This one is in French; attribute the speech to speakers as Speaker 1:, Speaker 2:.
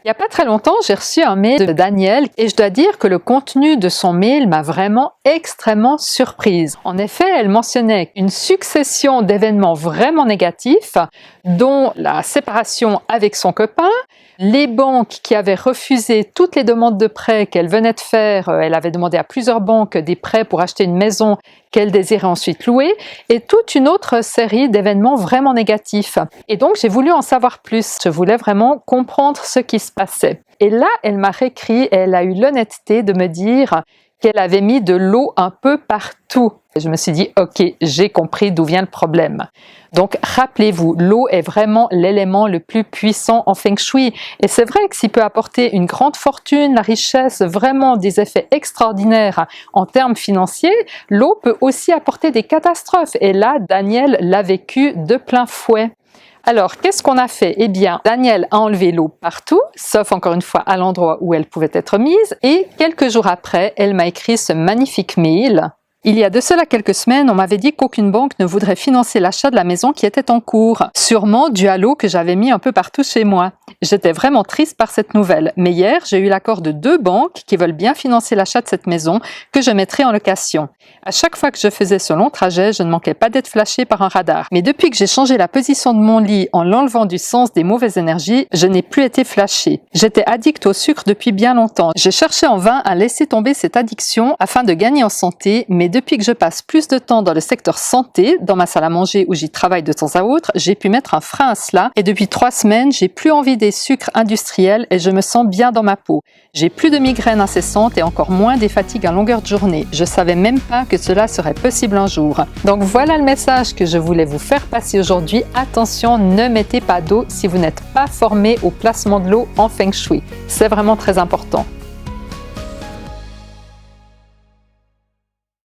Speaker 1: Il n'y a pas très longtemps, j'ai reçu un mail de Danielle et je dois dire que le contenu de son mail m'a vraiment extrêmement surprise. En effet, elle mentionnait une succession d'événements vraiment négatifs, dont la séparation avec son copain, les banques qui avaient refusé toutes les demandes de prêts qu'elle venait de faire. Elle avait demandé à plusieurs banques des prêts pour acheter une maison qu'elle désirait ensuite louer, et toute une autre série d'événements vraiment négatifs. Et donc j'ai voulu en savoir plus, je voulais vraiment comprendre ce qui se passait. Et là, elle m'a réécrit et elle a eu l'honnêteté de me dire qu'elle avait mis de l'eau un peu partout. Et je me suis dit, ok, j'ai compris d'où vient le problème. Donc rappelez-vous, l'eau est vraiment l'élément le plus puissant en Feng Shui. Et c'est vrai que s'il peut apporter une grande fortune, la richesse, vraiment des effets extraordinaires en termes financiers, l'eau peut aussi apporter des catastrophes. Et là, Danielle l'a vécu de plein fouet. Alors, qu'est-ce qu'on a fait? Eh bien, Danielle a enlevé l'eau partout, sauf encore une fois à l'endroit où elle pouvait être mise, et quelques jours après, elle m'a écrit ce magnifique mail. Il y a de cela quelques semaines, on m'avait dit qu'aucune banque ne voudrait financer l'achat de la maison qui était en cours, sûrement dû à l'eau que j'avais mis un peu partout chez moi. J'étais vraiment triste par cette nouvelle, mais hier, j'ai eu l'accord de 2 banques qui veulent bien financer l'achat de cette maison que je mettrai en location. À chaque fois que je faisais ce long trajet, je ne manquais pas d'être flashée par un radar. Mais depuis que j'ai changé la position de mon lit en l'enlevant du sens des mauvaises énergies, je n'ai plus été flashée. J'étais addict au sucre depuis bien longtemps. J'ai cherché en vain à laisser tomber cette addiction afin de gagner en santé, mais depuis que je passe plus de temps dans le secteur santé, dans ma salle à manger où j'y travaille de temps à autre, j'ai pu mettre un frein à cela et depuis 3 semaines, j'ai plus envie des sucres industriels et je me sens bien dans ma peau. J'ai plus de migraines incessantes et encore moins des fatigues à longueur de journée. Je savais même pas que cela serait possible un jour. Donc voilà le message que je voulais vous faire passer aujourd'hui. Attention, ne mettez pas d'eau si vous n'êtes pas formé au placement de l'eau en Feng Shui. C'est vraiment très important.